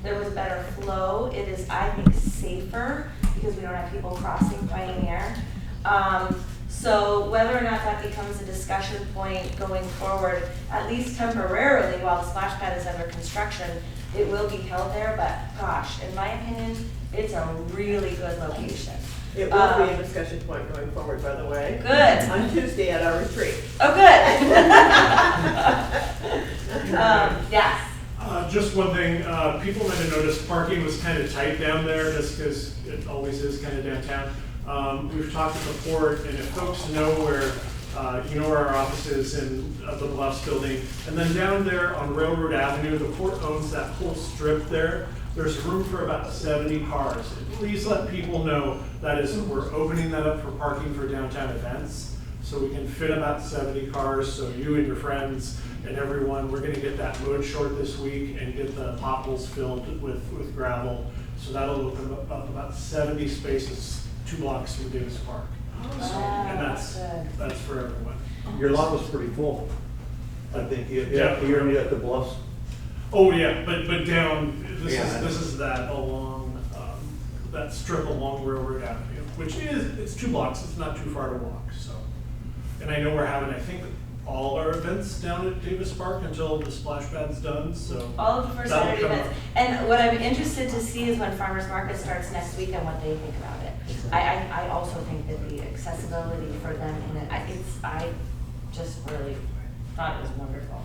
There was better flow. It is, I think, safer because we don't have people crossing Pioneer. So whether or not that becomes a discussion point going forward, at least temporarily while the splash pad is under construction, it will be held there, but gosh, in my opinion, it's a really good location. It will be a discussion point going forward, by the way. Good. On Tuesday at our retreat. Oh, good. Yes. Just one thing, people might have noticed parking was kind of tight down there, just because it always is kind of downtown. We've talked with the port, and if folks know where, you know where our office is in the Bluffs building, and then down there on Railroad Avenue, the port owns that whole strip there. There's room for about 70 cars. And please let people know that is, we're opening that up for parking for downtown events, so we can fit about 70 cars. So you and your friends and everyone, we're going to get that mowed short this week and get the potholes filled with gravel. So that'll open up about 70 spaces, 2 blocks from Davis Park. And that's for everyone. Your lot was pretty full, I think. Yeah. You're at the Bluffs. Oh yeah, but down. Yeah. This is that along that strip along Railroad Avenue, which it's 2 blocks. It's not too far to walk. So, and I know we're having, I think, all our events down at Davis Park until the splash pad's done. So all of the first Saturday events. And what I'm interested to see is when Farmers Market starts next week and what they think about it. I also think that the accessibility for them in it, I just really thought it was wonderful.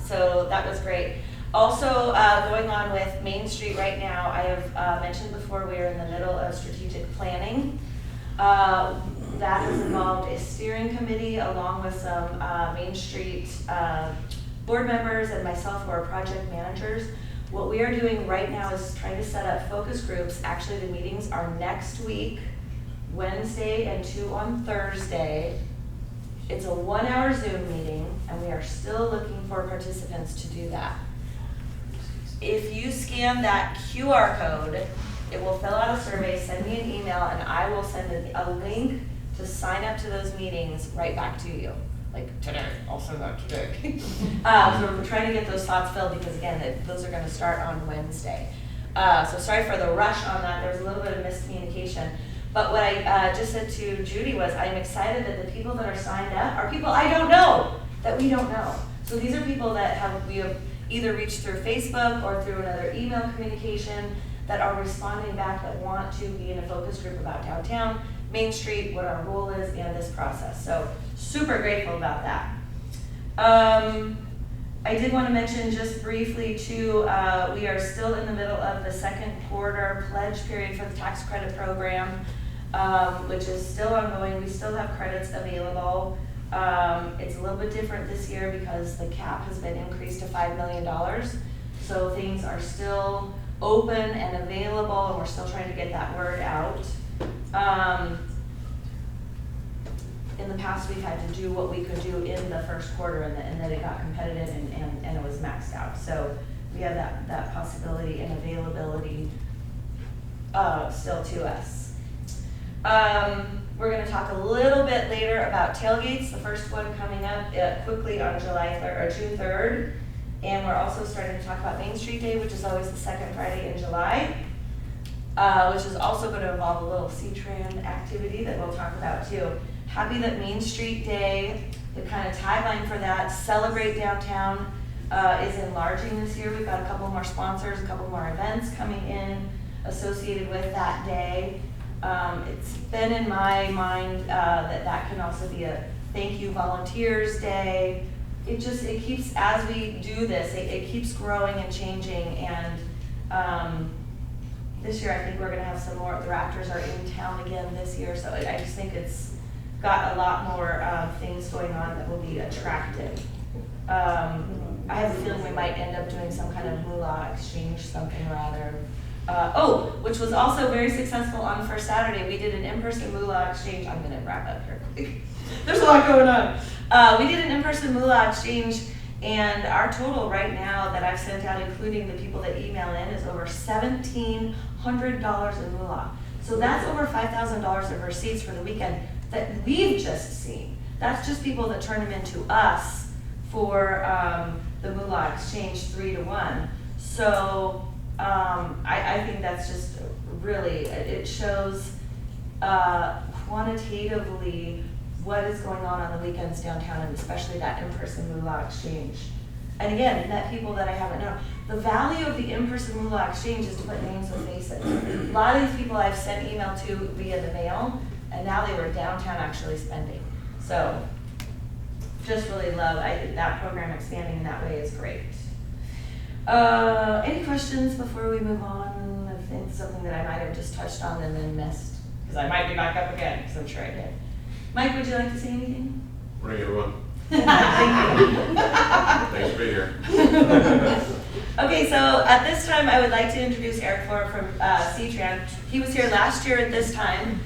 So that was great. Also, going on with Main Street right now, I have mentioned before we are in the middle of strategic planning. That has involved a steering committee along with some Main Street board members and myself who are project managers. What we are doing right now is trying to set up focus groups. Actually, the meetings are next week, Wednesday and 2 on Thursday. It's a 1-hour Zoom meeting, and we are still looking for participants to do that. If you scan that QR code, it will fill out a survey, send me an email, and I will send a link to sign up to those meetings right back to you. Like today, I'll send that today. So we're trying to get those slots filled because again, those are gonna start on Wednesday. So sorry for the rush on that. There was a little bit of miscommunication. But what I just said to Judy was I'm excited that the people that are signed up are people I don't know, that we don't know. So these are people that we have either reached through Facebook or through another email communication that are responding back that want to be in a focus group about downtown, Main Street, what our role is in this process. So super grateful about that. I did want to mention just briefly too, we are still in the middle of the second quarter pledge period for the tax credit program, which is still ongoing. We still have credits available. It's a little bit different this year because the cap has been increased to $5 million. So things are still open and available, and we're still trying to get that word out. In the past, we've had to do what we could do in the first quarter, and then it got competitive and it was maxed out. So we have that possibility and availability still to us. We're going to talk a little bit later about tailgates. The first one coming up quickly on July 3rd or June 3rd. And we're also starting to talk about Main Street Day, which is always the second Friday in July, which is also going to involve a little C-Tran activity that we'll talk about too. Happy that Main Street Day, the kind of tagline for that, Celebrate Downtown, is enlarging this year. We've got a couple more sponsors, a couple more events coming in associated with that day. It's been in my mind that can also be a Thank You Volunteers Day. It keeps, as we do this, it keeps growing and changing, and this year I think we're going to have some more. The Raptors are in town again this year, so I just think it's got a lot more things going on that will be attractive. I have a feeling we might end up doing some kind of moolah exchange, something rather. Which was also very successful on First Saturday. We did an in-person moolah exchange. I'm going to wrap up here quick. There's a lot going on. We did an in-person moolah exchange, and our total right now that I've sent out, including the people that email in, is over $1,700 in moolah. So that's over $5,000 of receipts for the weekend that we've just seen. That's just people that turn them into us for the moolah exchange 3-to-1. So I think that's just really, it shows quantitatively what is going on the weekends downtown, and especially that in-person moolah exchange. And again, met people that I haven't known. The value of the in-person moolah exchange is to put names with faces. A lot of these people I've sent email to via the mail, and now they were downtown actually spending. So just really love, I think that program expanding in that way is great. Any questions before we move on? I think something that I might have just touched on and then missed, because I might be back up again, because I'm sure I did. Mike, would you like to say anything? Morning, everyone. Thank you. Thanks for being here. Okay, so at this time, I would like to introduce Eric Florip from C-Tran. He was here last year at this time.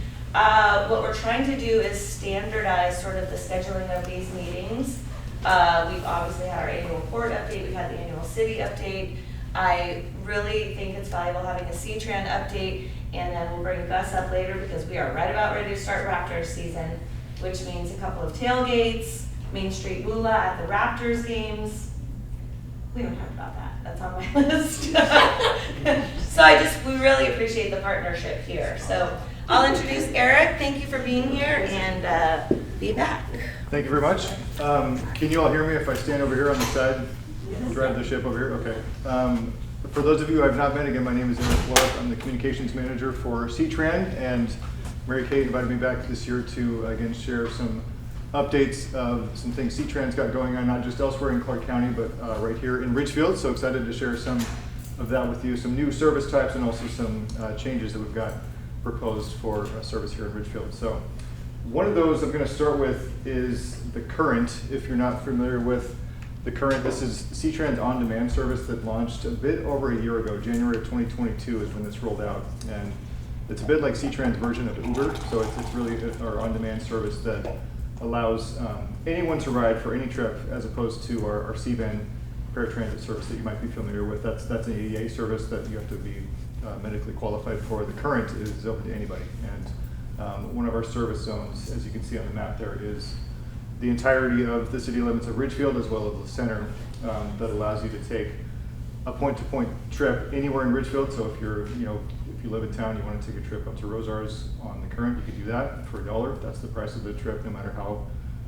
What we're trying to do is standardize sort of the scheduling of these meetings. We've obviously had our annual port update, we've had the annual city update. I really think it's valuable having a C-Tran update, and then we'll bring Gus up later because we are right about ready to start Raptors season, which means a couple of tailgates, Main Street Moolah at the Raptors games. We don't talk about that, that's on my list. So we really appreciate the partnership here. So I'll introduce Eric, thank you for being here, and be back. Thank you very much. Can you all hear me if I stand over here on the side? Drive the ship over here? Okay. For those of you I've not met, again, my name is Eric Florip. I'm the communications manager for C-Tran, and Mary Kate invited me back this year to, again, share some updates of some things C-Tran's got going on, not just elsewhere in Clark County, but right here in Ridgefield. So excited to share some of that with you, some new service types, and also some changes that we've got proposed for service here in Ridgefield. So one of those I'm going to start with is the Current. If you're not familiar with the Current, this is C-Tran's on-demand service that launched a bit over a year ago. January of 2022 is when this rolled out, and it's a bit like C-Tran's version of Uber. So it's really our on-demand service that allows anyone to ride for any trip, as opposed to our C-Van paratransit service that you might be familiar with. That's an ADA service that you have to be medically qualified for. The Current is open to anybody, and one of our service zones, as you can see on the map there, is the entirety of the city limits of Ridgefield, as well as the center, that allows you to take a point-to-point trip anywhere in Ridgefield. So if you're, if you live in town, you want to take a trip up to Rosars on the Current, you could do that for $1. That's the price of the trip, no matter how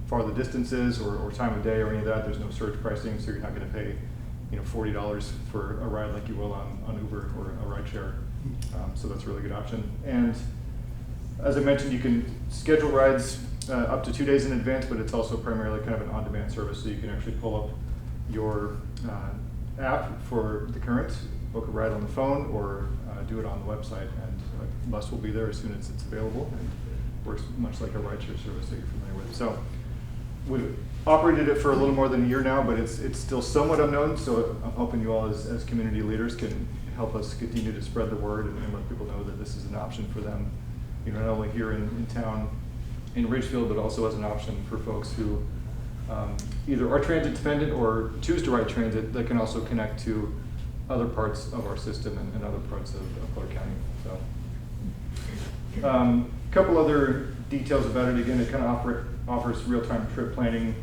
far the distance is or time of day or any of that. There's no surge pricing, so you're not going to pay $40 for a ride like you will on Uber or a rideshare. So that's a really good option. And as I mentioned, you can schedule rides up to 2 days in advance, but it's also primarily kind of an on-demand service, so you can actually pull up your app for the Current, book a ride on the phone, or do it on the website, and a bus will be there as soon as it's available, and works much like a rideshare service that you're familiar with. So we've operated it for a little more than a year now, but it's still somewhat unknown, so I'm hoping you all as community leaders can help us continue to spread the word and let people know that this is an option for them, not only here in town in Ridgefield, but also as an option for folks who either are transit dependent or choose to ride transit that can also connect to other parts of our system and other parts of Clark County. So a couple other details about it. Again, it kind of offers real-time trip planning.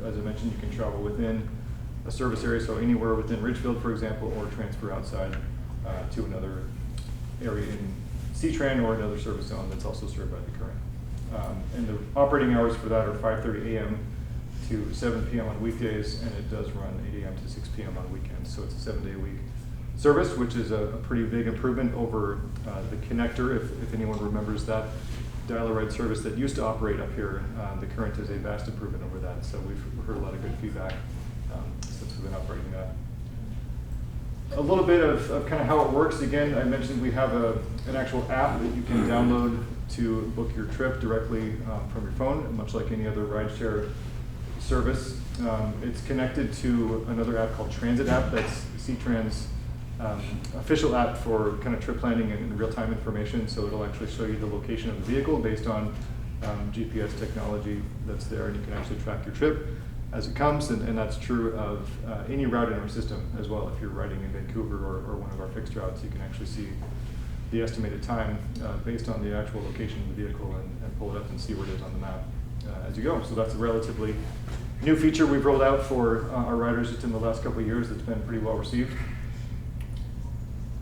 As I mentioned, you can travel within a service area, so anywhere within Ridgefield, for example, or transfer outside to another area in C-Tran or another service zone that's also served by the Current. And the operating hours for that are 5:30 a.m. to 7 p.m. on weekdays, and it does run 8 a.m. to 6 p.m. on weekends. So it's a 7-day-a-week service, which is a pretty big improvement over the connector. If anyone remembers that dial-a-ride service that used to operate up here, the Current is a vast improvement over that. So we've heard a lot of good feedback since we've been operating that. A little bit of kind of how it works. Again, I mentioned we have an actual app that you can download to book your trip directly from your phone, much like any other rideshare service. It's connected to another app called Transit App. That's C-Tran's official app for kind of trip planning and real-time information. So it'll actually show you the location of the vehicle based on GPS technology that's there, and you can actually track your trip as it comes, and that's true of any route in our system as well. If you're riding in Vancouver or one of our fixed routes, you can actually see the estimated time based on the actual location of the vehicle and pull it up and see where it is on the map as you go. So that's a relatively new feature we've rolled out for our riders just in the last couple of years. That's been pretty well received.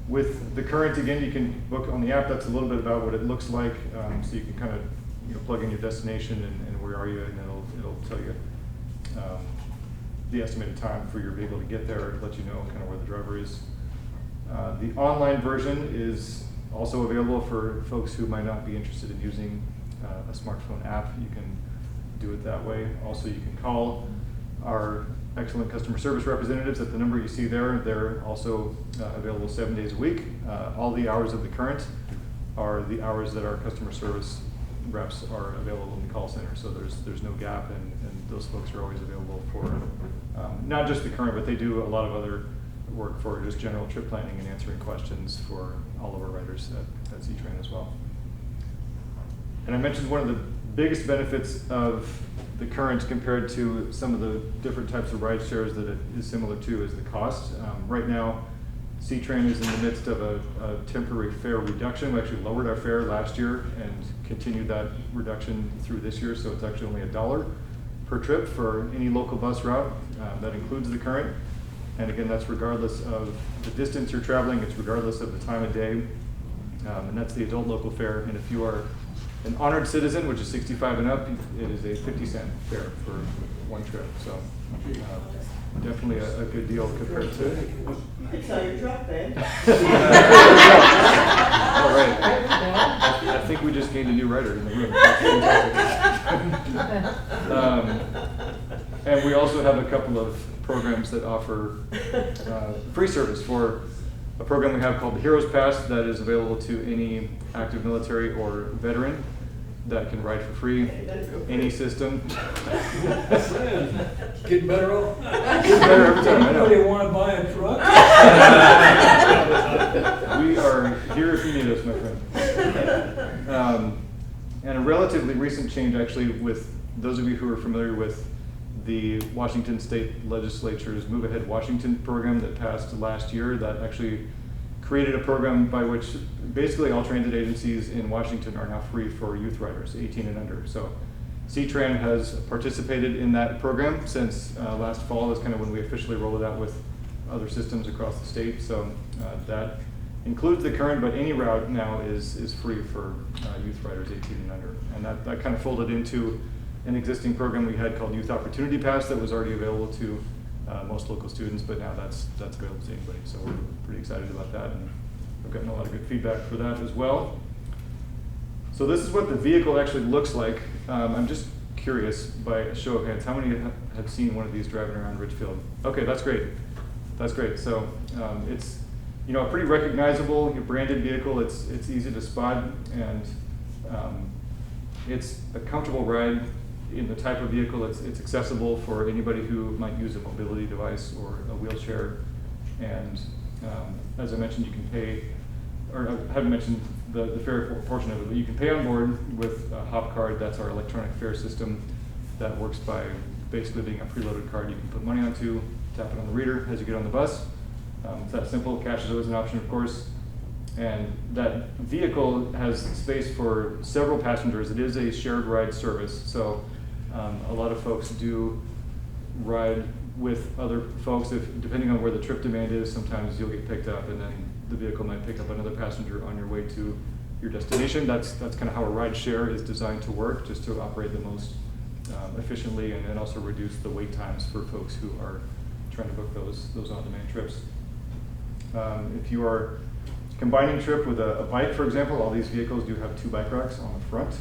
With the Current, again, you can book on the app. That's a little bit about what it looks like. So you can kind of plug in your destination and where are you, and it'll tell you the estimated time for your vehicle to get there, let you know kind of where the driver is. The online version is also available for folks who might not be interested in using a smartphone app. You can do it that way. Also, you can call our excellent customer service representatives at the number you see there. They're also available 7 days a week. All the hours of the Current are the hours that our customer service reps are available in the call center. So there's no gap, and those folks are always available for not just the Current, but they do a lot of other work for just general trip planning and answering questions for all of our riders at C-Tran as well. And I mentioned one of the biggest benefits of the Current compared to some of the different types of ride shares that it is similar to is the cost. Right now, C-Tran is in the midst of a temporary fare reduction. We actually lowered our fare last year and continued that reduction through this year, so it's actually only $1 per trip for any local bus route. That includes the Current. And again, that's regardless of the distance you're traveling, it's regardless of the time of day, and that's the adult local fare. And if you are an honored citizen, which is 65 and up, it is a 50-cent fare for one trip. So definitely a good deal compared to. You could sell your truck then. All right. I think we just gained a new writer in the room. And we also have a couple of programs that offer free service for a program we have called the Heroes Pass that is available to any active military or veteran that can ride for free any system. Getting better off. Getting better every time, I know. Anybody want to buy a truck? We are here if you need us, my friend. And a relatively recent change, actually, with those of you who are familiar with the Washington State Legislature's Move Ahead Washington program that passed last year, that actually created a program by which basically all transit agencies in Washington are now free for youth riders, 18 and under. So C-Tran has participated in that program since last fall. Is kind of when we officially rolled it out with other systems across the state. So that includes the Current, but any route now is free for youth riders 18 and under. And that kind of folded into an existing program we had called Youth Opportunity Pass that was already available to most local students, but now that's available to anybody. So we're pretty excited about that, and I've gotten a lot of good feedback for that as well. So this is what the vehicle actually looks like. I'm just curious, by a show of hands, how many have seen one of these driving around Ridgefield? Okay, that's great. That's great. So it's a pretty recognizable branded vehicle. It's easy to spot, and it's a comfortable ride. In the type of vehicle, it's accessible for anybody who might use a mobility device or a wheelchair. And as I mentioned, you can pay, or I haven't mentioned the fare portion of it, but you can pay on board with a Hop card. That's our electronic fare system that works by basically being a preloaded card you can put money onto, tap it on the reader as you get on the bus. It's that simple. Cash is always an option, of course. And that vehicle has space for several passengers. It is a shared ride service, so a lot of folks do ride with other folks. Depending on where the trip demand is, sometimes you'll get picked up, and then the vehicle might pick up another passenger on your way to your destination. That's kind of how a ride share is designed to work, just to operate the most efficiently, and also reduce the wait times for folks who are trying to book those on-demand trips. If you are combining trip with a bike, for example, all these vehicles do have 2 bike racks on the front.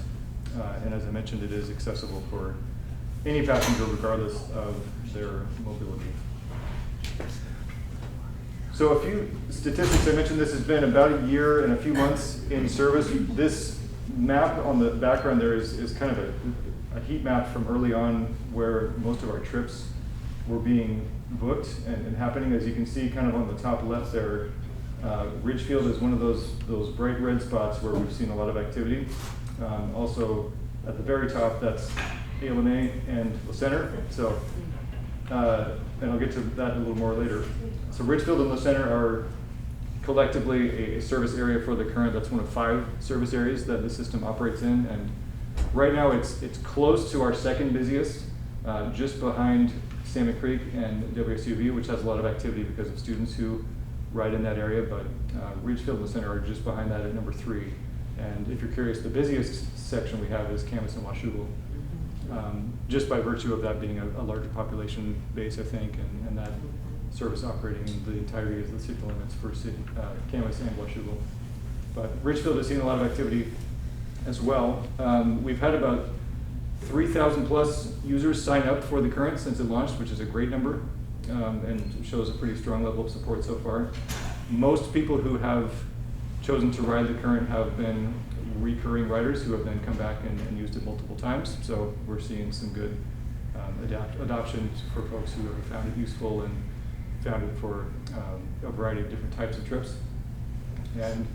And as I mentioned, it is accessible for any passenger regardless of their mobility. So a few statistics. I mentioned this has been about a year and a few months in service. This map on the background there is kind of a heat map from early on where most of our trips were being booked and happening. As you can see kind of on the top left there, Ridgefield is one of those bright red spots where we've seen a lot of activity. Also at the very top, that's ALNA and La Center. So, and I'll get to that a little more later. So Ridgefield and La Center are collectively a service area for the Current. That's one of 5 service areas that the system operates in. And right now it's close to our second busiest, just behind Salmon Creek and WSUV, which has a lot of activity because of students who right in that area, but Ridgefield and the center are just behind that at number 3. And if you're curious, the busiest section we have is Camas and Washougal, just by virtue of that being a larger population base, I think, and that service operating in the entirety of the city limits for Camas and Washougal. But Ridgefield has seen a lot of activity as well. We've had about 3,000 plus users sign up for the current since it launched, which is a great number, and shows a pretty strong level of support so far. Most people who have chosen to ride the current have been recurring riders who have then come back and used it multiple times. So we're seeing some good adoption for folks who have found it useful and found it for a variety of different types of trips. And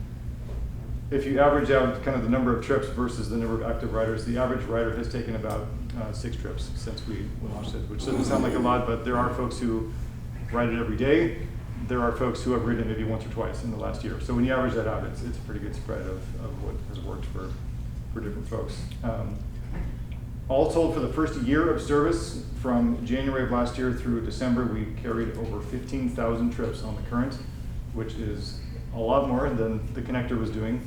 if you average out kind of the number of trips versus the number of active riders, the average rider has taken about 6 trips since we launched it, which doesn't sound like a lot, but there are folks who ride it every day. There are folks who have ridden it maybe once or twice in the last year. So when you average that out, it's a pretty good spread of what has worked for different folks. All told, for the first year of service, from January of last year through December, we carried over 15,000 trips on the current, which is a lot more than the connector was doing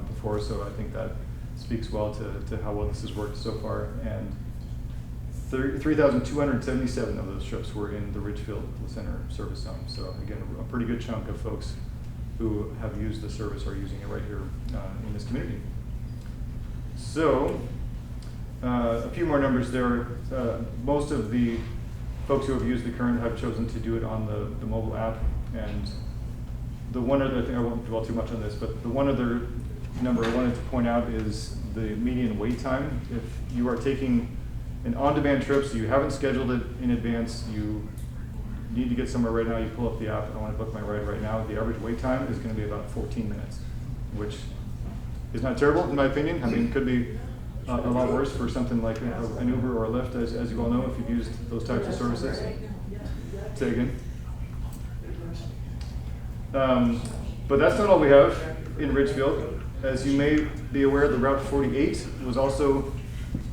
before, so I think that speaks well to how well this has worked so far. And 3,277 of those trips were in the Ridgefield Center service zone. So again, a pretty good chunk of folks who have used the service are using it right here in this community. So a few more numbers there. Most of the folks who have used the current have chosen to do it on the mobile app. And the one other thing, I won't dwell too much on this, but the one other number I wanted to point out is the median wait time. If you are taking an on-demand trip, so you haven't scheduled it in advance, you need to get somewhere right now, you pull up the app, I want to book my ride right now, the average wait time is going to be about 14 minutes, which is not terrible in my opinion. I mean, it could be a lot worse for something like an Uber or a Lyft, as you all know, if you've used those types of services. Say again. But that's not all we have in Ridgefield. As you may be aware, the Route 48 was also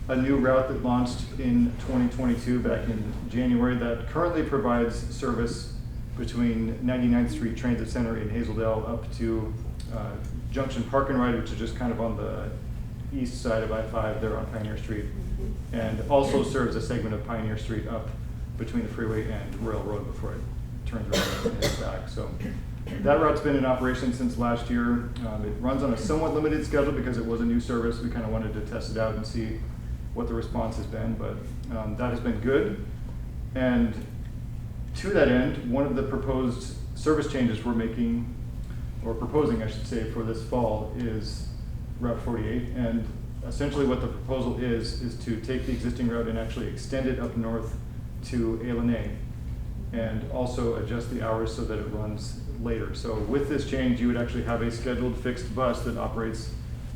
a new route that launched in 2022 back in January that currently provides service between 99th Street Transit Center in Hazeldale up to Junction Park and Ride, which is just kind of on the east side of I-5 there on Pioneer Street, and also serves a segment of Pioneer Street up between the freeway and Royal Road before it turns around and heads back. So that route's been in operation since last year. It runs on a somewhat limited schedule because it was a new service. We kind of wanted to test it out and see what the response has been, but that has been good. And to that end, one of the proposed service changes we're making, or proposing I should say, for this fall is Route 48. And essentially what the proposal is to take the existing route and actually extend it up north to A and also adjust the hours so that it runs later. So with this change, you would actually have a scheduled fixed bus that operates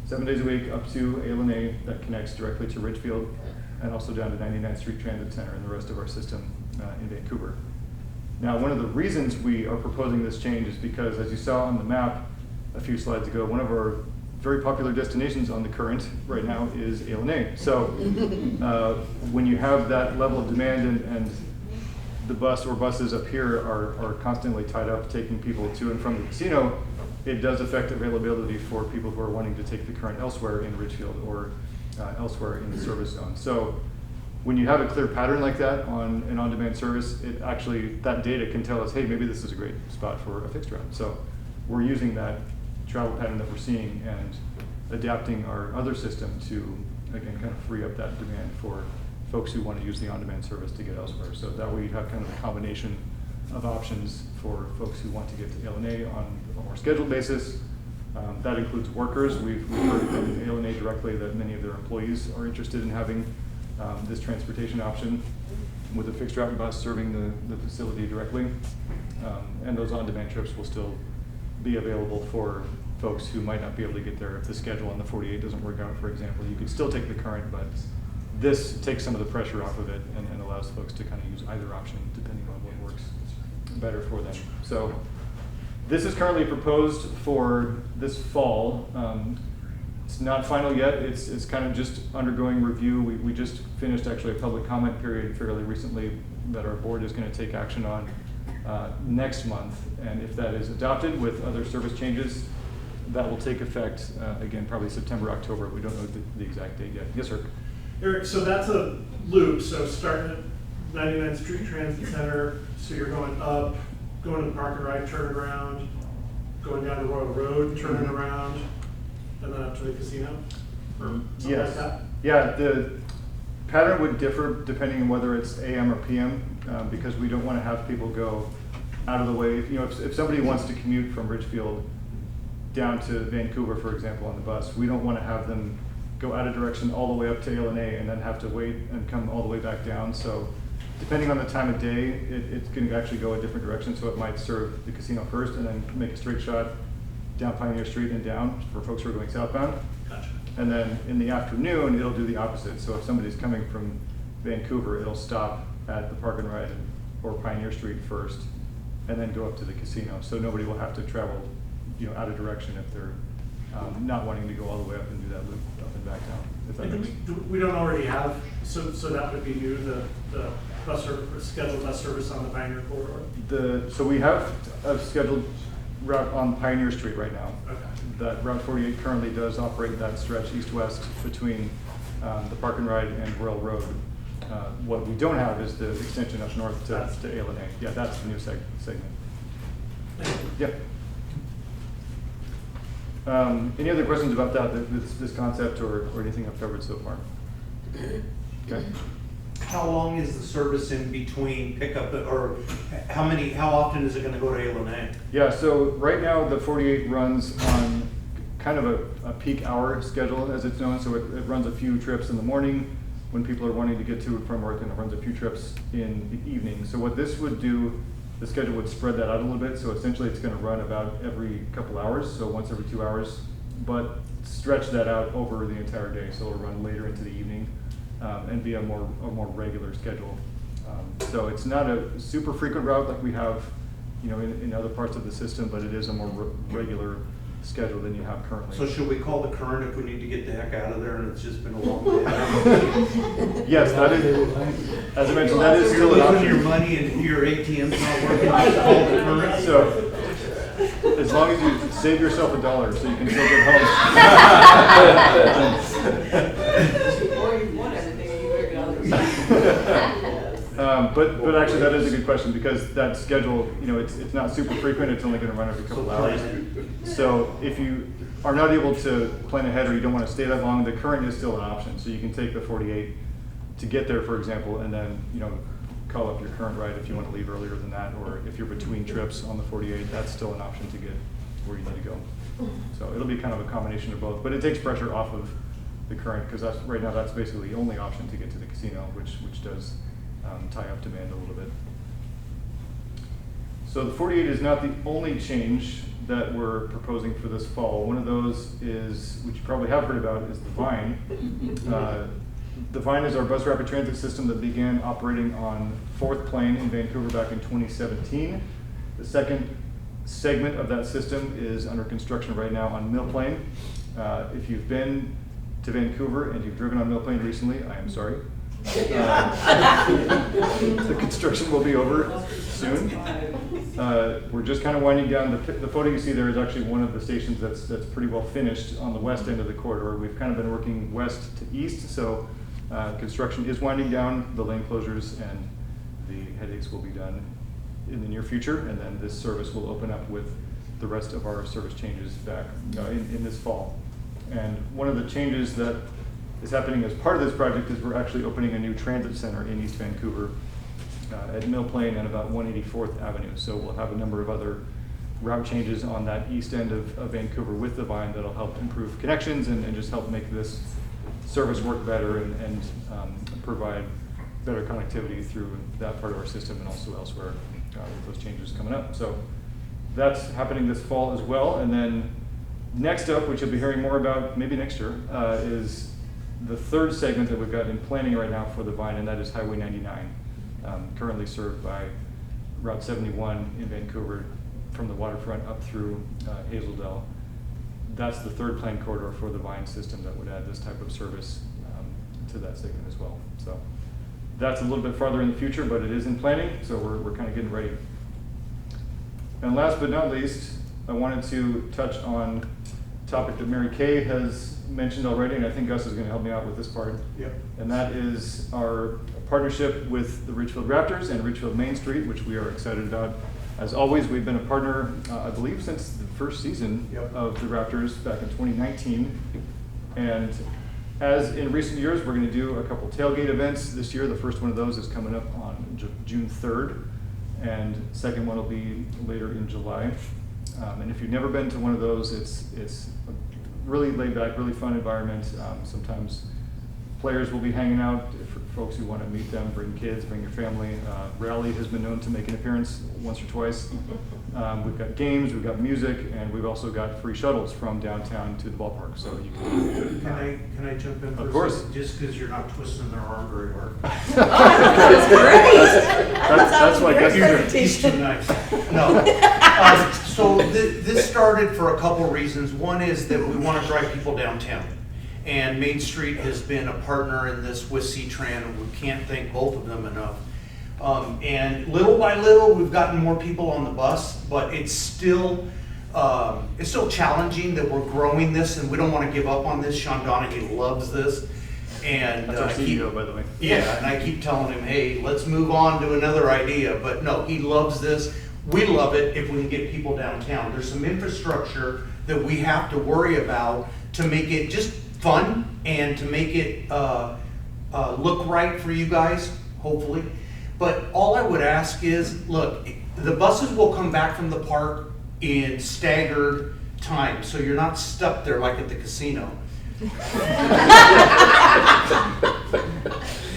7 days a week up to A that connects directly to Ridgefield and also down to 99th Street Transit Center and the rest of our system in Vancouver. Now, one of the reasons we are proposing this change is because, as you saw on the map a few slides ago, one of our very popular destinations on the current right now is A. So when you have that level of demand and the bus or buses up here are constantly tied up taking people to and from the casino, it does affect availability for people who are wanting to take the current elsewhere in Ridgefield or elsewhere in the service zone. So when you have a clear pattern like that on an on-demand service, it actually, that data can tell us, hey, maybe this is a great spot for a fixed route. So we're using that travel pattern that we're seeing and adapting our other system to, again, kind of free up that demand for folks who want to use the on-demand service to get elsewhere. So that way you have kind of a combination of options for folks who want to get to LNA on a more scheduled basis. That includes workers. We've heard from LNA directly that many of their employees are interested in having this transportation option with a fixed route bus serving the facility directly. And those on-demand trips will still be available for folks who might not be able to get there if the schedule on the 48 doesn't work out, for example. You could still take the current, but this takes some of the pressure off of it and allows folks to kind of use either option depending on what works better for them. So this is currently proposed for this fall. It's not final yet. It's kind of just undergoing review. We just finished actually a public comment period fairly recently that our board is going to take action on next month. And if that is adopted with other service changes, that will take effect, again, probably September, October. We don't know the exact date yet. Yes, sir? Eric, so that's a loop, so starting at 99th Street Transit Center, so you're going up, going to the park and ride, turning around, going down to Royal Road, turning around, and then up to the casino? Or something Yes. like that? Yeah, the pattern would differ depending on whether it's AM or PM, because we don't want to have people go out of the way. You know, if somebody wants to commute from Ridgefield down to Vancouver, for example, on the bus, we don't want to have them go out of direction all the way up to ALNA and then have to wait and come all the way back down. So depending on the time of day, it can actually go a different direction. So it might serve the casino first and then make a straight shot down Pioneer Street and down for folks who are going southbound. Gotcha. And then in the afternoon, it'll do the opposite. So if somebody's coming from Vancouver, it'll stop at the Park and Ride or Pioneer Street first, and then go up to the casino. So nobody will have to travel, you know, out of direction if they're not wanting to go all the way up and do that loop up and back down. If that And makes we don't already have, so that would be new, the bus service, scheduled bus service on the Pioneer Corridor? So we have a scheduled route on Pioneer Street right now. Okay. That Route 48 currently does operate that stretch east-west between the Park and Ride and Royal Road. What we don't have is the extension up north to ALNA. Yeah, that's the new segment. Yeah. Any other questions about that, this concept, or anything I've covered so far? Okay. How long is the service in between pickup, or how often is it gonna go to ALNA? Yeah, so right now the 48 runs on kind of a peak hour schedule, as it's known. So it runs a few trips in the morning when people are wanting to get to and from work, and it runs a few trips in the evening. So what this would do, the schedule would spread that out a little bit. So essentially it's going to run about every couple hours, so once every 2 hours, but stretch that out over the entire day. So it'll run later into the evening and be a more regular schedule. So it's not a super frequent route like we have, you know, in other parts of the system, but it is a more regular schedule than you have currently. So should we call the current if we need to get the heck out of there and it's just been a long day? Yes, that is, as I mentioned, that is You're still an losing your option. money and your ATM's not working, just call the current. So, as long as you save yourself $1 so you can still get home. Or you want everything, you better get on the But actually, that is a good question, because that schedule, you know, it's not super frequent. It's only going to run every couple hours. So if you are not able to plan ahead, or you don't want to stay that long, the current is still an option. So you can take the 48 to get there, for example, and then, you know, call up your current ride if you want to leave earlier than that, or if you're between trips on the 48, that's still an option to get where you need to go. So it'll be kind of a combination of both, but it takes pressure off of the current, because that's right now that's basically the only option to get to the casino, which does tie up demand a little bit. So the 48 is not the only change that we're proposing for this fall. One of those is, which you probably have heard about, is the Vine. The Vine is our bus rapid transit system that began operating on 4th Plain in Vancouver back in 2017. The second segment of that system is under construction right now on Mill Plain. If you've been to Vancouver and you've driven on Mill Plain recently, I am sorry. The construction will be over soon. We're just kind of winding down. The photo you see there is actually one of the stations that's pretty well finished on the west end of the corridor. We've kind of been working west to east, so construction is winding down. The lane closures and the headaches will be done in the near future, and then this service will open up with the rest of our service changes back in this fall. And one of the changes that is happening as part of this project is we're actually opening a new transit center in East Vancouver at Mill Plain and about 184th Avenue. So we'll have a number of other route changes on that east end of Vancouver with the Vine that'll help improve connections and just help make this service work better and provide better connectivity through that part of our system and also elsewhere with those changes coming up. So that's happening this fall as well. And then next up, which you'll be hearing more about maybe next year, is the third segment that we've got in planning right now for the Vine, and that is Highway 99, currently served by Route 71 in Vancouver from the waterfront up through Hazeldale. That's the third planned corridor for the Vine system that would add this type of service to that segment as well. So that's a little bit farther in the future, but it is in planning, so we're kind of getting ready And last but not least, I wanted to touch on a topic that Mary Kay has mentioned already, and I think Gus is going to help me out with this part. Yep. And that is our partnership with the Ridgefield Raptors and Ridgefield Main Street, which we are excited about. As always, we've been a partner, I believe, since the first season Yep. of the Raptors back in 2019. And as in recent years, we're going to do a couple tailgate events this year. The first one of those is coming up on June 3rd, and the second one will be later in July. And if you've never been to one of those, it's a really laid back, really fun environment. Sometimes players will be hanging out for folks who want to meet them, bring kids, bring your family. Rally has been known to make an appearance once or twice. We've got games, we've got music, and we've also got free shuttles from downtown to the ballpark. So you can. Can I jump in for Of a course. second? Just because you're not twisting their arm very hard. That was great. That's why Gus is here. He's too nice. No. So this started for a couple reasons. One is that we want to drive people downtown. And Main Street has been a partner in this with C-Tran, and we can't thank both of them enough. And little by little, we've gotten more people on the bus, but it's still challenging that we're growing this, and we don't want to give up on this. Sean Donahue loves this. And That's our CEO, by the way. yeah, and I keep telling him, hey, let's move on to another idea. But no, he loves this. We love it if we can get people downtown. There's some infrastructure that we have to worry about to make it just fun and to make it look right for you guys, hopefully. But all I would ask is, look, the buses will come back from the park in staggered time, so you're not stuck there like at the casino.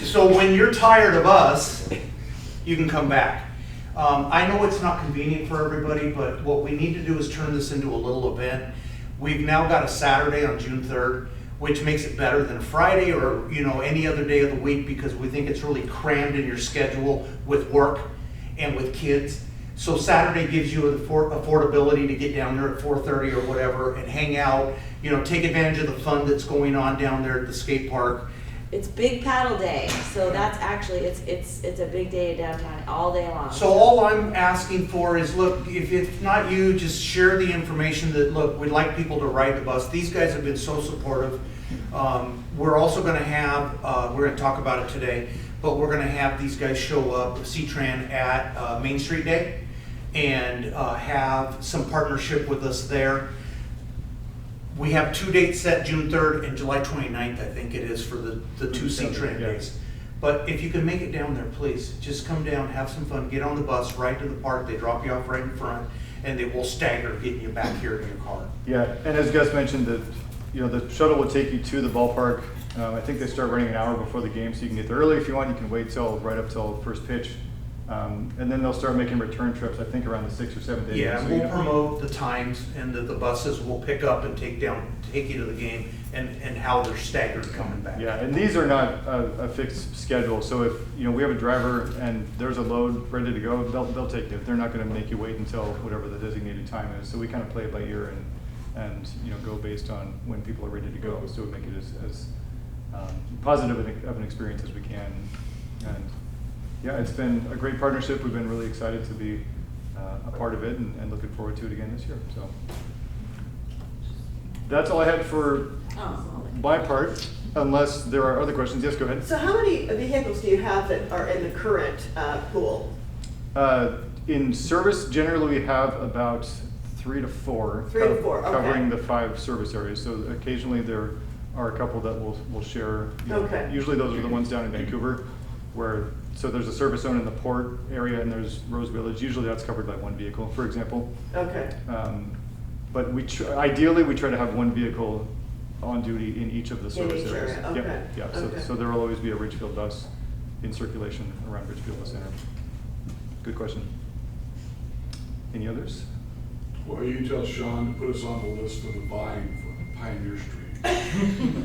So when you're tired of us, you can come back. I know it's not convenient for everybody, but what we need to do is turn this into a little event. We've now got a Saturday on June 3rd, which makes it better than a Friday or any other day of the week, because we think it's really crammed in your schedule with work and with kids. So Saturday gives you affordability to get down there at 4:30 or whatever and hang out, take advantage of the fun that's going on down there at the skate park. It's Big Paddle Day, so that's actually, it's a big day downtown, all day long. So all I'm asking for is, look, if it's not you, just share the information that, look, we'd like people to ride the bus. These guys have been so supportive. We're also going to have, we're going to talk about it today, but we're going to have these guys show up, C-Tran, at Main Street Day and have some partnership with us there. We have 2 dates set, June 3rd and July 29th, I think it is, for the two C-Tran days. But if you can make it down there, please, just come down, have some fun, get on the bus, ride to the park, they drop you off right in front, and they will stagger getting you back here to your car. Yeah, and as Gus mentioned, the shuttle will take you to the ballpark. I think they start running an hour before the game, so you can get there early if you want. You can wait right up till first pitch. And then they'll start making return trips, I think, around the 6th or 7th day. Yeah, So, we'll promote the times and that the buses will pick up and take you to the game and how they're staggered coming back. Yeah, and these are not a fixed schedule. So if we have a driver and there's a load ready to go, they'll take it. They're not going to make you wait until whatever the designated time is. So we kind of play it by ear and go based on when people are ready to go. So we make it as positive of an experience as we can. And yeah, it's been a great partnership. We've been really excited to be a part of it and looking forward to it again this year. So that's all I had for my part, unless there are other questions. Yes, go ahead. So how many vehicles do you have that are in the current pool? In service, generally we have about 3 to 4. 3 to 4, okay. Covering the 5 service areas. So occasionally there are a couple that we'll share. Okay. Usually those are the ones down in Vancouver, so there's a service zone in the port area and there's Rose Village. Usually that's covered by one vehicle, for example. Okay. But ideally we try to have one vehicle on duty in each of the service each areas. area, okay. Yeah. Okay. So there will always be a Ridgefield bus in circulation around Ridgefield Bus Center. Good question. Any others? Well, you tell Sean to put us on the list for the vine for Pioneer Street.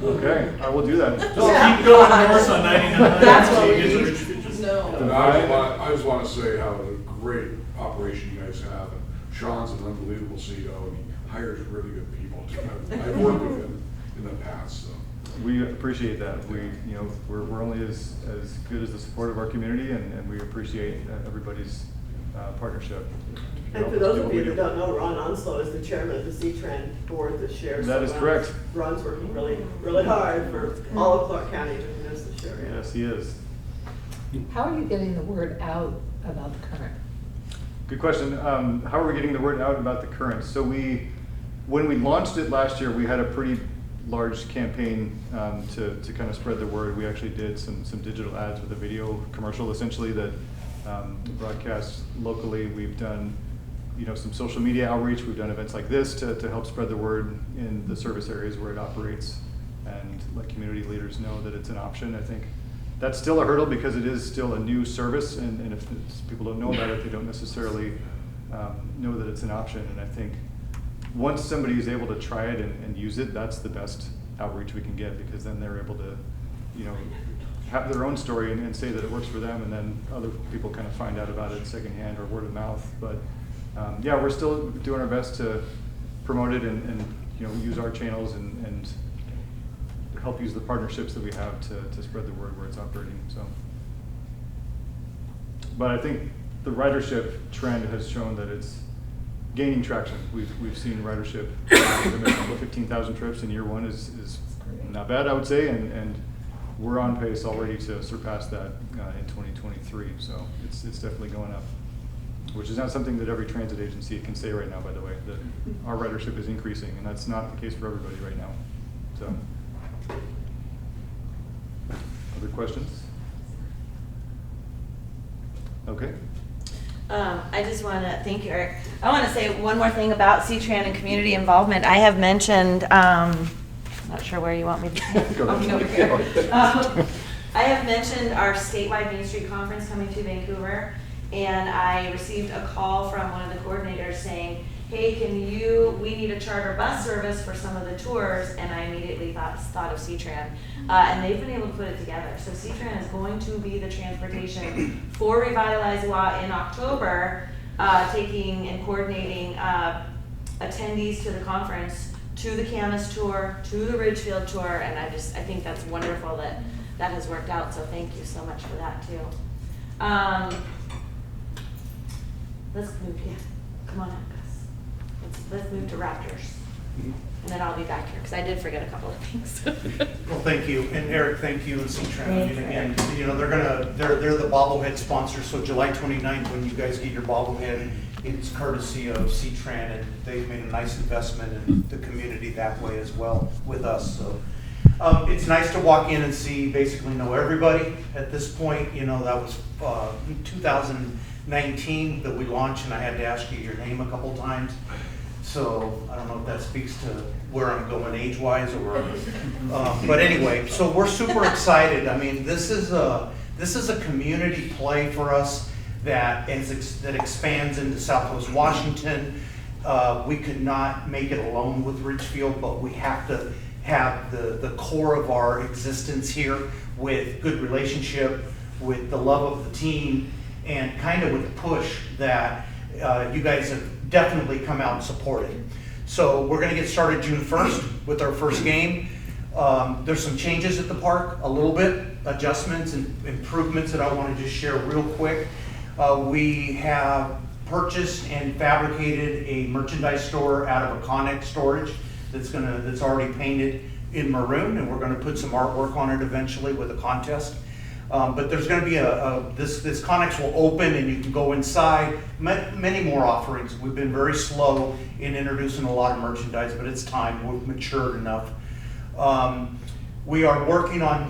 Okay, I will do that. Just keep going north on 99. That's what until we you get to need. Ridgefield. Just- No. And I just want to say how a great operation you guys have. And Sean's an unbelievable CEO, and he hires really good people too. I've worked with him in the past, so. We appreciate that. We're only as good as the support of our community, and we appreciate everybody's partnership. And for those of you that don't know, Ron Onslow is the chairman of the C-Tran board this year. That is correct. Ron's working really, really hard for all of Clark County to produce this year. Yeah. Yes, he is. How are you getting the word out about the current? Good question. How are we getting the word out about the Current? So when we launched it last year, we had a pretty large campaign to kind of spread the word. We actually did some digital ads with a video commercial, essentially, that broadcast locally. We've done some social media outreach. We've done events like this to help spread the word in the service areas where it operates and let community leaders know that it's an option. I think that's still a hurdle because it is still a new service, and if people don't know about it, they don't necessarily know that it's an option. And I think once somebody is able to try it and use it, that's the best outreach we can get, because then they're able to, have their own story and say that it works for them, and then other people kind of find out about it secondhand or word of mouth. But yeah, we're still doing our best to promote it and use our channels and help use the partnerships that we have to spread the word where it's operating. So, but I think the ridership trend has shown that it's gaining traction. We've seen ridership 15,000 trips in year one is not bad, I would say, and we're on pace already to surpass that in 2023. So it's definitely going up, which is not something that every transit agency can say right now, by the way, that our ridership is increasing, and that's not the case for everybody right now. So, other questions? Okay. I just want to thank you, Eric. I want to say one more thing about C-Tran and community involvement. I have mentioned, not sure where you want me to Go ahead. over here. I have mentioned our statewide Main Street conference coming to Vancouver, and I received a call from one of the coordinators saying, hey, we need a charter bus service for some of the tours, and I immediately thought of C-Tran. And they've been able to put it together. So C-Tran is going to be the transportation for Revitalize Wa in October, taking and coordinating attendees to the conference, to the Camas tour, to the Ridgefield tour, and I think that's wonderful that has worked out, so thank you so much for that too. Let's move here. Come on up, Gus. Let's move to Raptors. And then I'll be back here, because I did forget a couple of things. Well, thank you, and Eric, thank you, and C-Tran. Thank you. And they're the bobblehead sponsor, so July 29th, when you guys get your bobblehead, it's courtesy of C-Tran, and they've made a nice investment in the community that way as well with us. So it's nice to walk in and basically know everybody at this point. That was 2019 that we launched, and I had to ask you your name a couple times. So I don't know if that speaks to where I'm going age-wise, or, but anyway, so we're super excited. I mean, this is a community play for us that expands into Southwest Washington. We could not make it alone with Ridgefield, but we have to have the core of our existence here with good relationship, with the love of the team, and kind of with the push that you guys have definitely come out and supported. So we're going to get started June 1st with our first game. There's some changes at the park, a little bit, adjustments and improvements that I want to just share real quick. We have purchased and fabricated a merchandise store out of a Connex storage that's already painted in maroon, and we're going to put some artwork on it eventually with a contest. But there's going to be this Connex will open and you can go inside. Many more offerings. We've been very slow in introducing a lot of merchandise, but it's time. We've matured enough. We are working on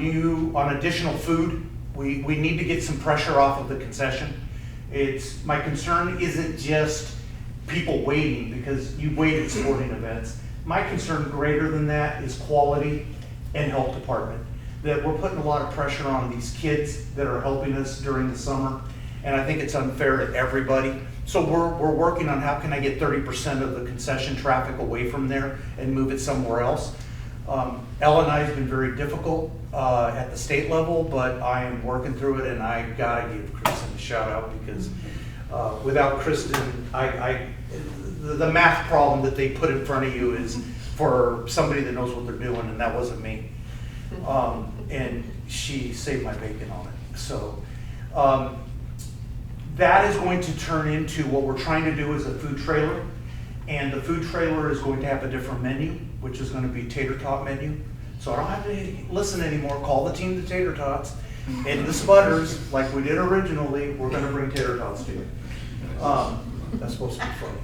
additional food. We need to get some pressure off of the concession. My concern isn't just people waiting, because you wait at sporting events. My concern greater than that is quality and health department. That we're putting a lot of pressure on these kids that are helping us during the summer, and I think it's unfair to everybody. So we're working on how can I get 30% of the concession traffic away from there and move it somewhere else. L&I has been very difficult at the state level, but I am working through it, and I gotta give Kristen a shout out, because without Kristen, the math problem that they put in front of you is for somebody that knows what they're doing, and that wasn't me. And she saved my bacon on it. So That is going to turn into what we're trying to do is a food trailer. And the food trailer is going to have a different menu, which is going to be tater tot menu. So I don't have to listen anymore. Call the team to tater tots. And the sputters, like we did originally, we're going to bring tater tots to you. That's supposed to be funny.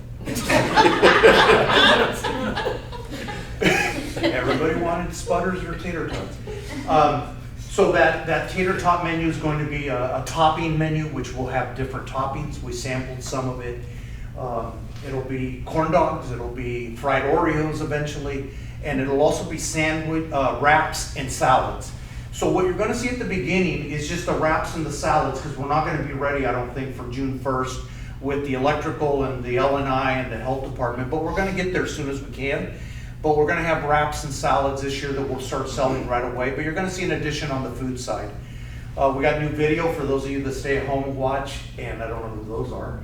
Everybody wanted sputters or tater tots. So that tater tot menu is going to be a topping menu, which will have different toppings. We sampled some of it. It'll be corn dogs, it'll be fried Oreos eventually, and it'll also be sandwich, wraps and salads. So what you're gonna see at the beginning is just the wraps and the salads, because we're not gonna be ready, I don't think, for June 1st with the electrical and the L&I and the health department, but we're gonna get there as soon as we can. But we're gonna have wraps and salads this year that we'll start selling right away, but you're gonna see an addition on the food side. We got new video for those of you that stay at home and watch, and I don't know who those are.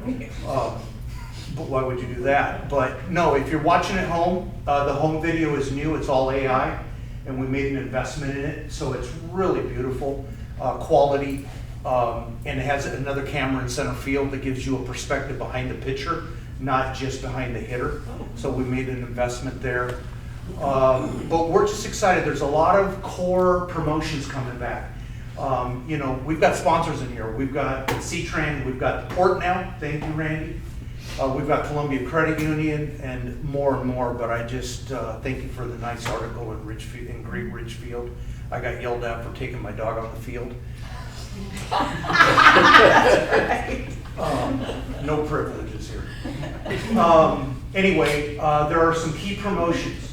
But why would you do that? But no, if you're watching at home, the home video is new, it's all AI, and we made an investment in it, so it's really beautiful, quality, and it has another camera in center field that gives you a perspective behind the pitcher, not just behind the hitter. So we made an investment there. But we're just excited. There's a lot of core promotions coming back. You know, we've got sponsors in here. We've got C-Tran, we've got the port now. Thank you, Randy. We've got Columbia Credit Union and more, but I just thank you for the nice article in Ridgefield, in Great Ridgefield. I got yelled at for taking my dog on the field. No privileges here. Anyway, there are some key promotions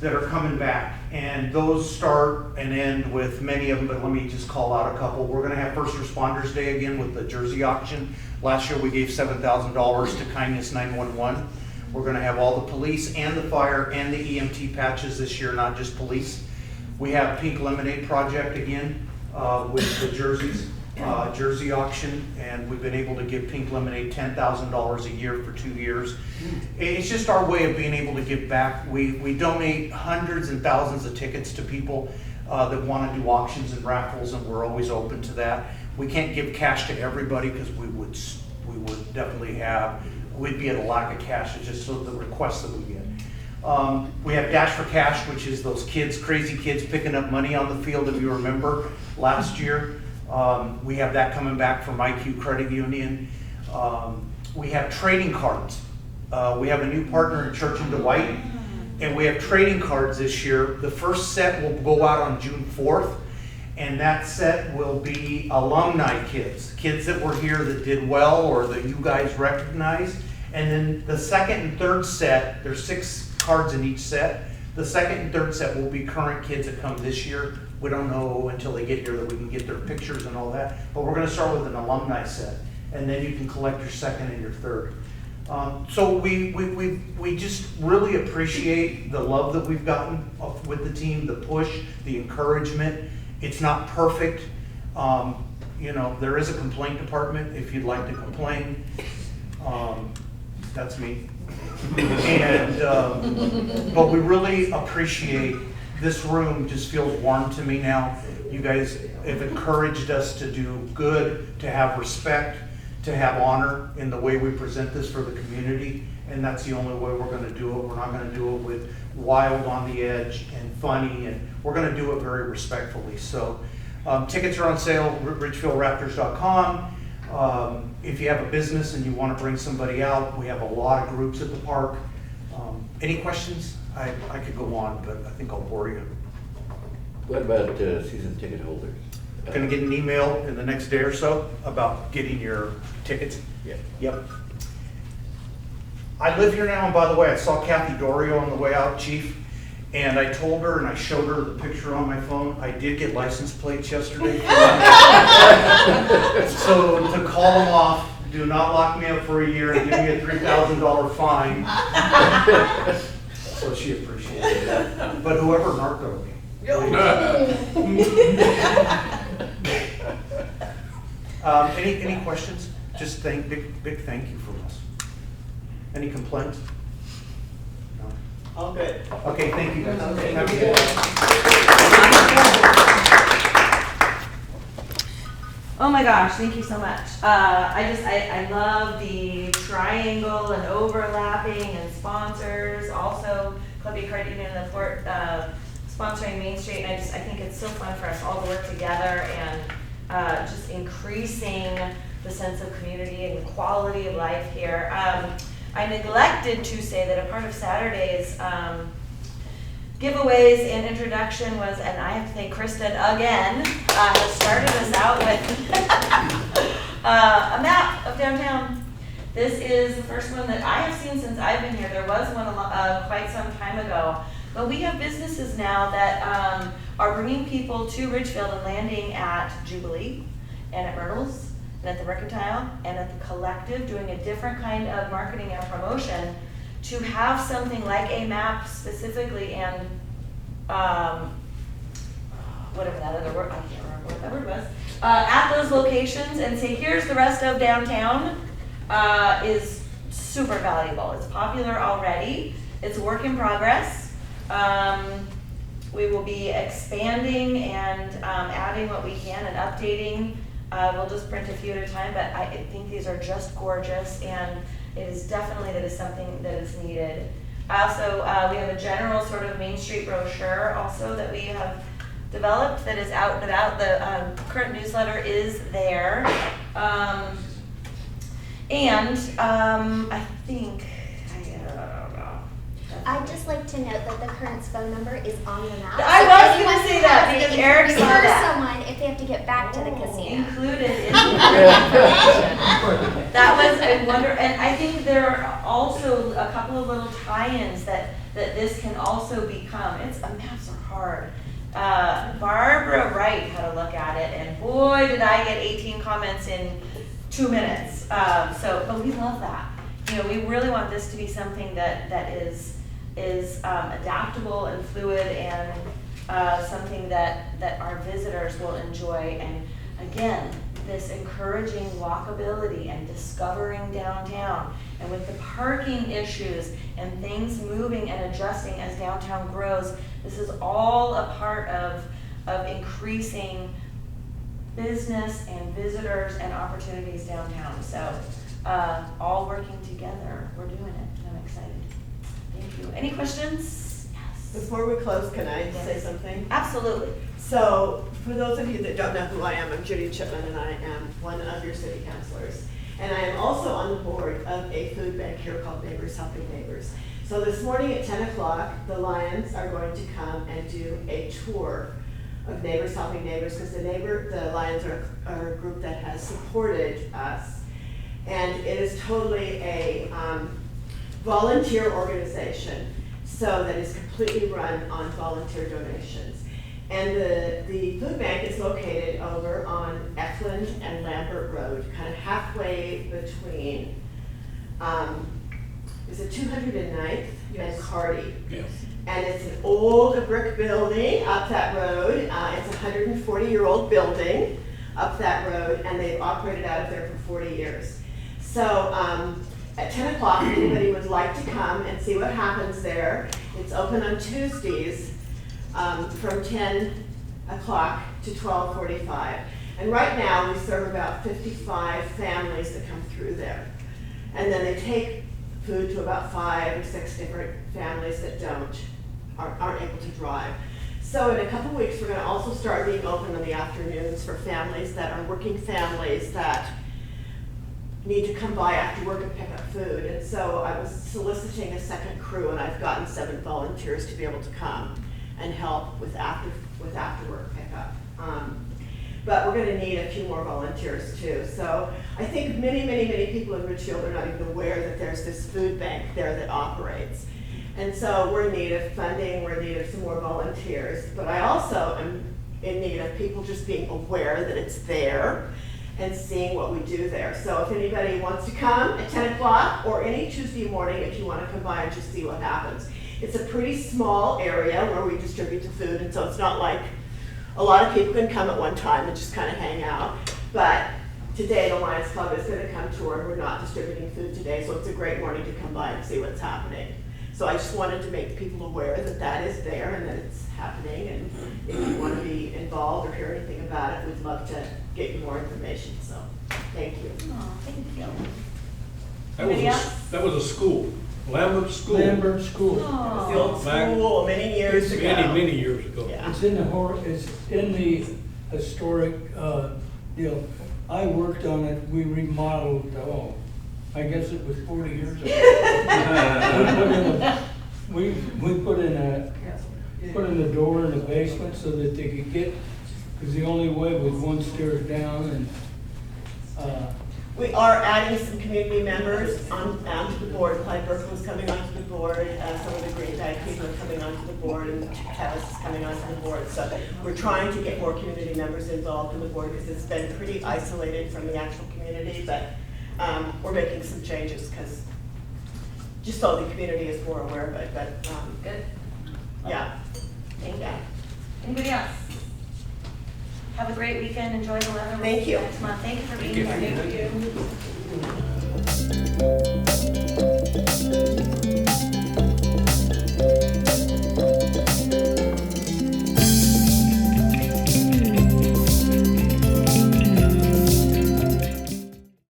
that are coming back, and those start and end with many of them, but let me just call out a couple. We're gonna have First Responders Day again with the jersey auction. Last year we gave $7,000 to Kindness 911. We're gonna have all the police and the fire and the EMT patches this year, not just police. We have Pink Lemonade Project again with the jerseys, jersey auction, and we've been able to give Pink Lemonade $10,000 a year for 2 years. It's just our way of being able to give back. We donate hundreds and thousands of tickets to people that want to do auctions and raffles, and we're always open to that. We can't give cash to everybody because we would definitely we'd be at a lack of cash. It's just so the requests that we get. We have Dash for Cash, which is those kids, crazy kids picking up money on the field, if you remember last year. We have that coming back from IQ Credit Union. We have trading cards. We have a new partner in Church and Dwight, and we have trading cards this year. The first set will go out on June 4th, and that set will be alumni kids that were here that did well or that you guys recognize. And then the second and third set, there's 6 cards in each set. The second and third set will be current kids that come this year. We don't know until they get here that we can get their pictures and all that, but we're gonna start with an alumni set, and then you can collect your second and your third. So we just really appreciate the love that we've gotten with the team, the push, the encouragement. It's not perfect. You know, there is a complaint department if you'd like to complain. That's me. And, but we really appreciate, this room just feels warm to me now. You guys have encouraged us to do good, to have respect, to have honor in the way we present this for the community, and that's the only way we're gonna do it. We're not gonna do it with wild on the edge and funny, and we're gonna do it very respectfully. So tickets are on sale, ridgefieldraptors.com. If you have a business and you want to bring somebody out, we have a lot of groups at the park. Any questions? I could go on, but I think I'll bore you. What about season ticket holders? Gonna get an email in the next day or so about getting your tickets. Yeah. Yep. I live here now, and by the way, I saw Kathy Dorio on the way out, Chief, and I told her and I showed her the picture on my phone. I did get license plates yesterday. So to call them off, do not lock me up for a year and give me a $3,000 fine. So she appreciated that. But whoever narcoed me. Any questions? Just big thank you from us. Any complaints? No? Okay. Okay, thank you guys. Okay. Have a good day. Oh my gosh, thank you so much. I love the triangle and overlapping and sponsors. Also, Columbia Credit Union and the Port sponsoring Main Street. And I think it's so fun for us all to work together and just increasing the sense of community and quality of life here. I neglected to say that a part of Saturday's giveaways and introduction was, and I have to thank Kristen again, has started us out with a map of downtown. This is the first one that I have seen since I've been here. There was one quite some time ago. But we have businesses now that are bringing people to Ridgefield and landing at Jubilee and at Myrtle's and at the Mercantile and at the Collective, doing a different kind of marketing and promotion to have something like a map specifically and whatever that other word, I can't remember what that word was, at those locations and say, here's the rest of downtown, is super valuable. It's popular already. It's a work in progress. We will be expanding and adding what we can and updating. We'll just print a few at a time, but I think these are just gorgeous, and it is definitely that is something that is needed. Also, we have a general sort of Main Street brochure also that we have developed that is out and about. The current newsletter is there. I think, I'd just like to note that the current phone number is on the map. I was going to say that because Eric saw refer that. someone if they have to get back to the casino. Included in the information. That was, I wonder, and I think there are also a couple of little tie-ins that this can also become. Maps are hard. Barbara Wright had a look at it, and boy, did I get 18 comments in 2 minutes. But we love that. You know, we really want this to be something that is adaptable and fluid and something that our visitors will enjoy. And again, this encouraging walkability and discovering downtown. And with the parking issues and things moving and adjusting as downtown grows, this is all a part of increasing business and visitors and opportunities downtown. So all working together, we're doing it. I'm excited. Thank you. Any questions? Yes. Before we close, can I say something? Absolutely. So, for those of you that don't know who I am, I'm Judy Chipman, and I am one of your city councilors. And I am also on the board of a food bank here called Neighbors Helping Neighbors. So this morning at 10 o'clock, the Lions are going to come and do a tour of Neighbors Helping Neighbors, because the Lions are a group that has supported us. And it is totally a volunteer organization, so that is completely run on volunteer donations. And the food bank is located over on Eflin and Lambert Road, kind of halfway between, is it 209th and Carty? Yes. And it's an old brick building up that road. It's a 140-year-old building up that road, and they've operated out of there for 40 years. So at 10 o'clock, if anybody would like to come and see what happens there, it's open on Tuesdays from 10 o'clock to 12:45. And right now, we serve about 55 families that come through there. And then they take food to about 5 or 6 different families that aren't able to drive. So in a couple weeks, we're going to also start being open in the afternoons for families that are working families that need to come by after work and pick up food. And so I was soliciting a second crew, and I've gotten 7 volunteers to be able to come and help with after work pickup. But we're going to need a few more volunteers too. So I think many people in Ridgefield are not even aware that there's this food bank there that operates. And so we're in need of funding, we're in need of some more volunteers. But I also am in need of people just being aware that it's there and seeing what we do there. So if anybody wants to come at 10 o'clock or any Tuesday morning, if you want to come by and just see what happens. It's a pretty small area where we distribute the food, and so it's not like a lot of people can come at one time and just kind of hang out. But today the Lions Club is going to come tour, and we're not distributing food today, so it's a great morning to come by and see what's happening. So I just wanted to make people aware that that is there and that it's happening, and if you want to be involved or hear anything about it, we'd love to get you more information, so, thank you. Oh, thank you. That was Anybody else? that was a school, Lambert School. Lambert School. It was the Oh. old school many years ago. Many years ago. Yeah. It's in the historic, deal. I worked on it, we remodeled, I guess it was 40 years ago. We put in a door in the basement so that they could get, because the only way was one stairs down, and, We are adding some community members onto the board. Clyde Berkeley's coming onto the board, some of the Green Guide people are coming onto the board, and Travis is coming onto the board. So we're trying to get more community members involved in the board because it's been pretty isolated from the actual community, but we're making some changes because just so the community is more aware of it, but Good. yeah. Thank you. Yeah. Anybody else? Have a great weekend, enjoy the weather. We'll Thank see you. Next month, thank you for being you. here. Thank you.